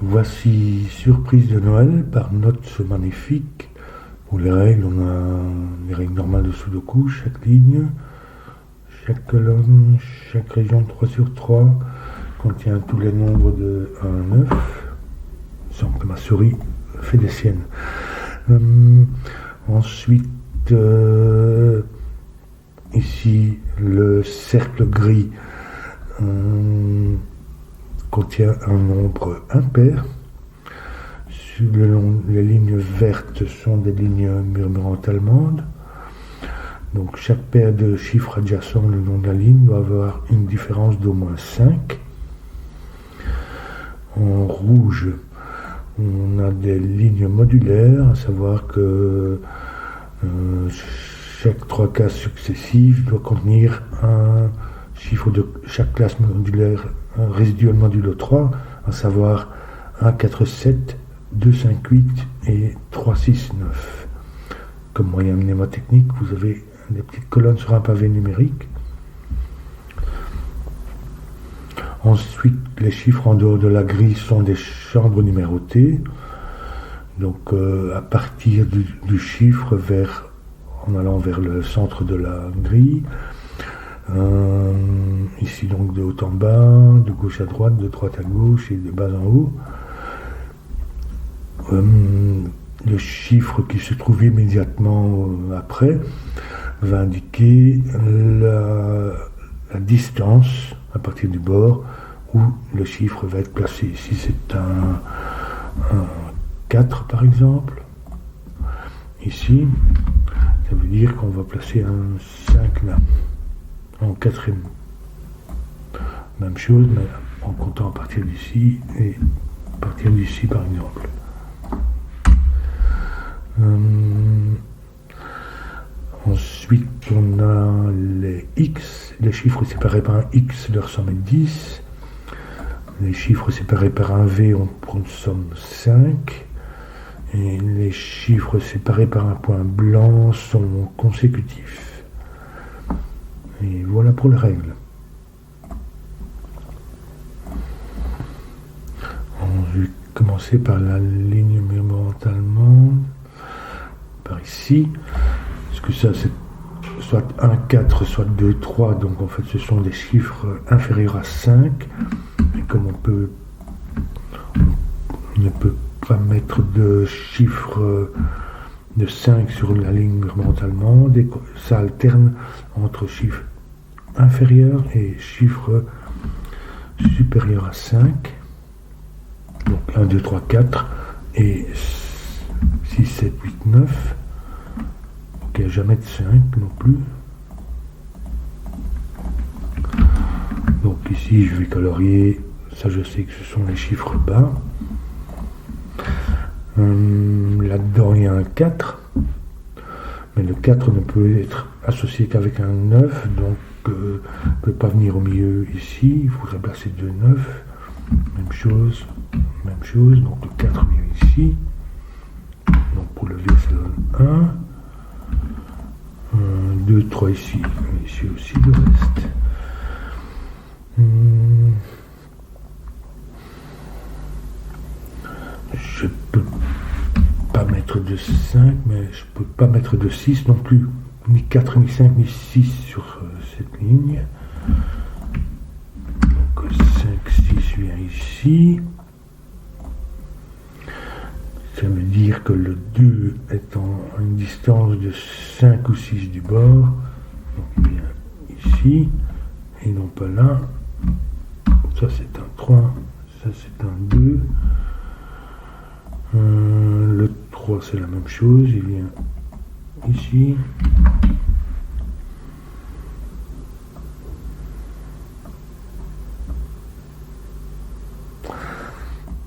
Voici Surprise de Noël par Notes Magnifiques. Pour les règles, on a les règles normales de Sudoku, chaque ligne, chaque colonne, chaque région 3 sur 3 contient tous les nombres de 1 à 9. Il semble que ma souris fait des siennes. Ensuite, ici, le cercle gris contient un nombre impair. Sur les lignes vertes sont des lignes murmurantes allemandes. Donc chaque paire de chiffres adjacents le long de la ligne doit avoir une différence d'au moins 5. En rouge, on a des lignes modulaires, à savoir que chaque 3 cases successives doit contenir un chiffre de chaque classe modulaire résiduel modulo 3, à savoir 1, 4, 7, 2, 5, 8 et 3, 6, 9. Comme moyen mnémotechnique, vous avez des petites colonnes sur un pavé numérique. Ensuite, les chiffres en dehors de la grille sont des chambres numérotées. Donc, à partir du chiffre en allant vers le centre de la grille, ici donc de haut en bas, de gauche à droite, de droite à gauche et de bas en haut. Le chiffre qui se trouve immédiatement après va indiquer la distance à partir du bord où le chiffre va être placé. Ici c'est un 4 par exemple. Ici, ça veut dire qu'on va placer un 5 là, en quatrième. Même chose, mais en comptant à partir d'ici et à partir d'ici par exemple. Ensuite, on a les X. Les chiffres séparés par un X leur somme est 10. Les chiffres séparés par un V ont pour une somme 5. Et les chiffres séparés par un point blanc sont consécutifs. Et voilà pour les règles. On va commencer par la ligne murmurante allemande. Par ici. Parce que ça c'est soit 1, 4, soit 2, 3. Donc en fait ce sont des chiffres inférieurs à 5. Et comme on ne peut pas mettre de chiffre de 5 sur la ligne murmurante allemande, et ça alterne entre chiffres inférieurs et chiffres supérieurs à 5. Donc 1, 2, 3, 4 et 6, 7, 8, 9. Donc il n'y a jamais de 5 non plus. Donc ici je vais colorier, ça je sais que ce sont les chiffres bas. Là-dedans il y a un 4, mais le 4 ne peut être associé qu'avec un 9, donc ne peut pas venir au milieu ici, il faudrait placer 2 9, même chose, donc le 4 vient ici, donc pour le V ça donne 1, 2, 3 ici, et ici aussi le reste. Je peux pas mettre de 5, mais je peux pas mettre de 6 non plus. Ni 4, ni 5, ni 6 sur cette ligne. Donc 5, 6 vient ici. Ça veut dire que le 2 est à une distance de 5 ou 6 du bord. Donc il vient ici, et non pas là. Ça c'est un 3, ça c'est un 2. Le 3 c'est la même chose, il vient ici.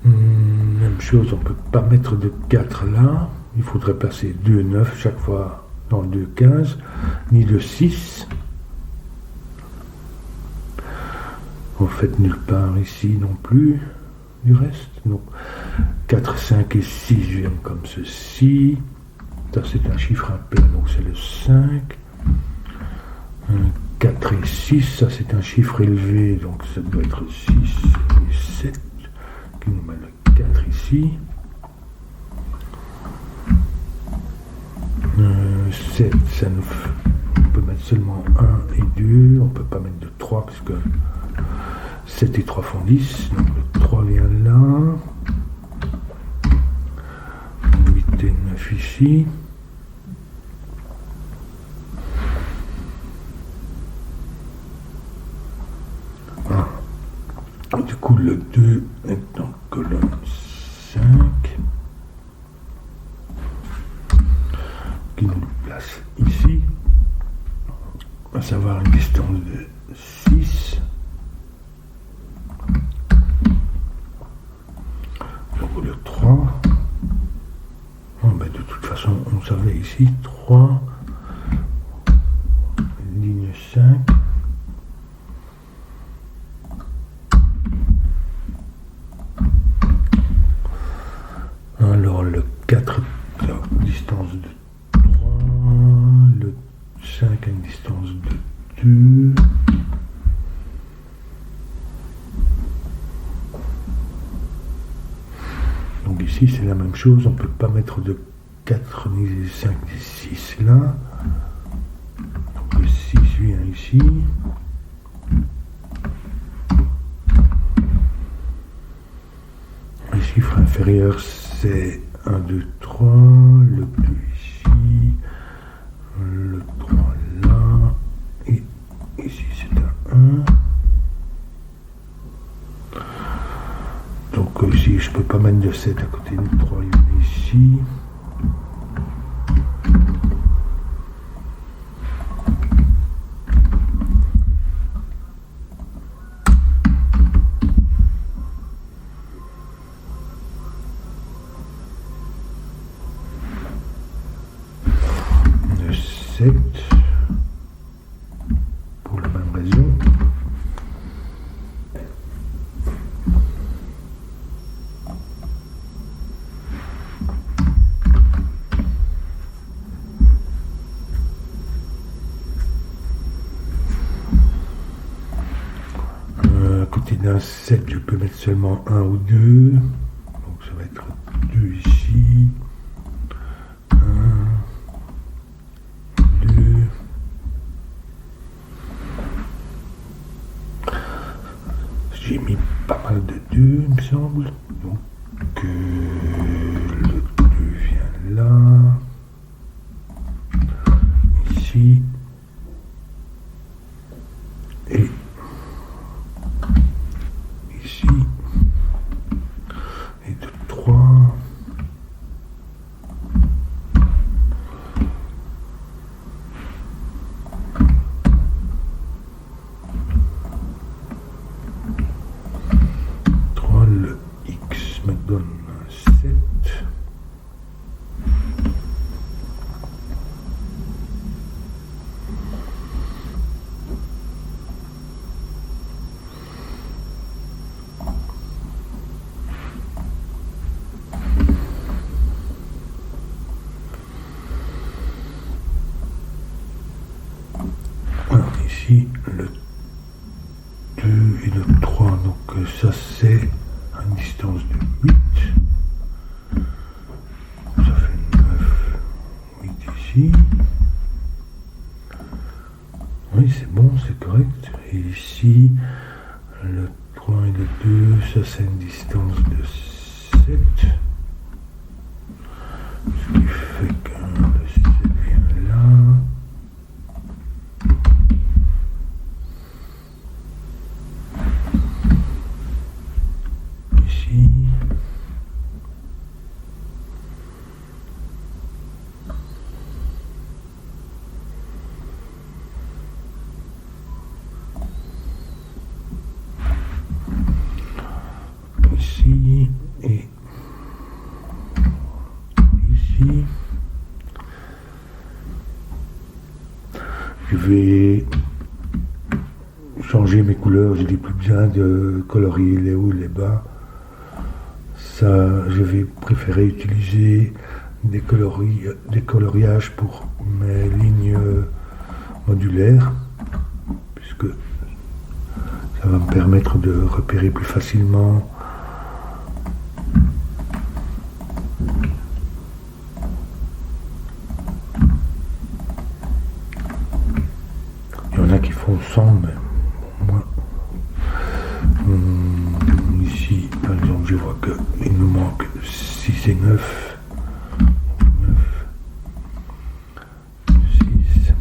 Même chose, on ne peut pas mettre de 4 là, il faudrait placer 2 9 chaque fois dans 2 15, ni de 6. En fait nulle part ici non plus du reste. Donc 4, 5 et 6 viennent comme ceci. Ça c'est un chiffre impair, donc c'est le 5. 4 et 6, ça c'est un chiffre élevé, donc ça doit être 6 et 7, qui nous met le 4 ici. 7, ça nous fait, on peut mettre seulement 1 et 2, on ne peut pas mettre de 3 parce que 7 et 3 font 10, donc le 3 vient là. 8 et 9 ici. Du coup, le 2 est en colonne 5, qui nous place ici, à savoir une distance de 6. Donc le 3, de toute façon, on savait ici, 3, ligne 5. Alors le 4 a une distance de 3, le 5 a une distance de 2. Donc ici c'est la même chose, on ne peut pas mettre de 4 ni 5 ni 6 là. Donc le 6 vient ici. Le chiffre inférieur c'est 1, 2, 3, le 2 ici, le 3 là, et ici c'est un 1. Donc ici je peux pas mettre de 7 à côté du 3, il est ici. Pour la même raison. À côté d'un 7, je peux mettre seulement 1 ou 2. Donc ça va être 2 ici. J'ai mis pas mal de 2, il me semble. Donc le 2 vient là. Ici. Et ici. Et de 3. Le X me donne 7. Alors ici, le 2 et le 3, donc ça c'est une distance de 8. Ça fait 9, 8 ici. Oui, c'est bon, c'est correct. Et ici, le 3 et le 2, ça c'est une distance de 7. Ce qui fait que le 7 vient là. Ici et ici. Je vais changer mes couleurs, je n'ai plus besoin de colorier les hauts et les bas. Ça, je vais préférer utiliser des coloriages pour mes lignes modulaires, puisque ça va me permettre de repérer plus facilement mais moi, ici, par exemple, je vois qu'il me manque 6 et 9. 6.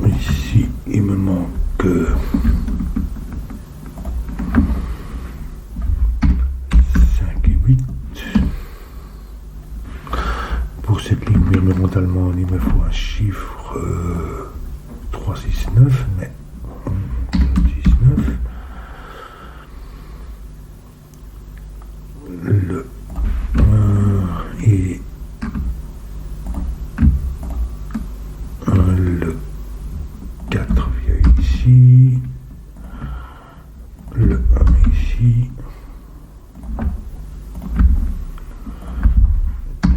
Ici, il me manque 5 et 8. Pour cette ligne mentalement, il me faut un chiffre 3, 6, 9, mais 6, 9. Le 1 et le 4 vient ici. Le 1 ici.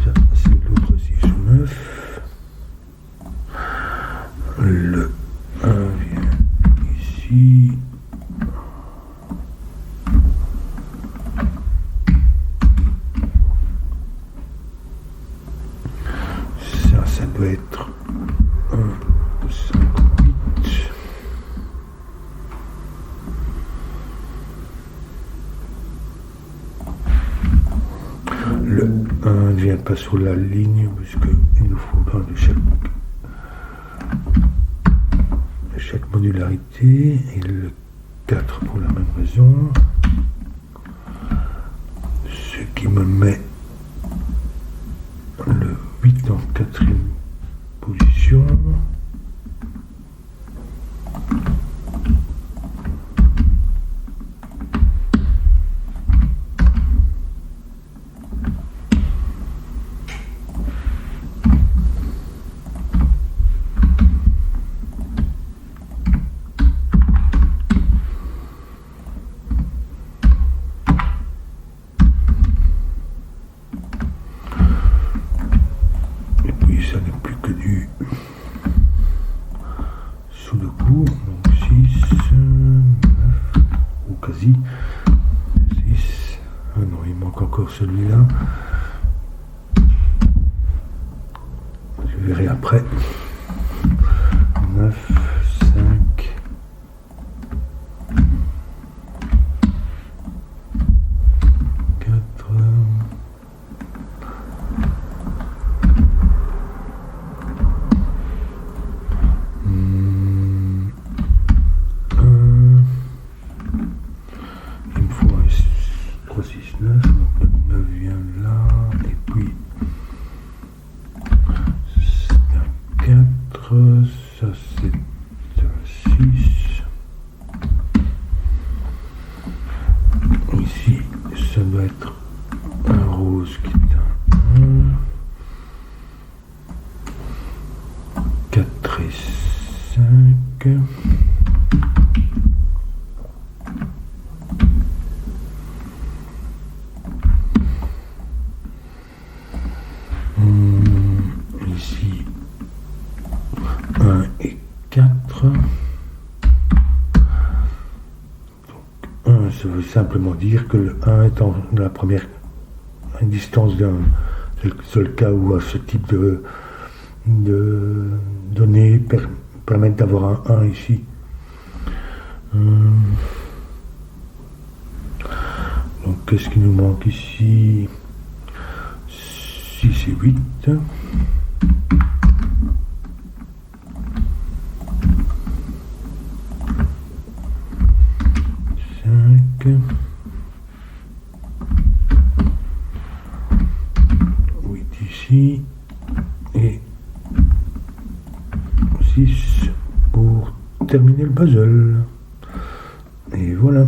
Ça, c'est l'autre 6 ou 9. Le 1 vient ici. Ça doit être 1, 5, 8. Le 1 ne vient pas sur la ligne puisqu'il nous faudra de chaque modularité, et le 4 pour la même raison, ce qui me met le 8 en 4e position. Ça n'est plus que du Sudoku, donc 6, 9, ou quasi 6. Ah non, il manque encore celui-là. Je verrai après. 9, 5, 4. Il me faut un 3, 6, 9, donc le 9 vient là, et puis c'est un 4, ça c'est un 6. Ici, ça doit être un rose qui est un 1. 4 et 5. Ici, 1 et 4. Donc, 1, ça veut simplement dire que le 1 est en la première distance d'un. C'est le seul cas où ce type de données permettent d'avoir un 1 ici. Donc, qu'est-ce qui nous manque ici? 6 et 8. 5. 8 ici. Et 6 pour terminer le puzzle. Et voilà.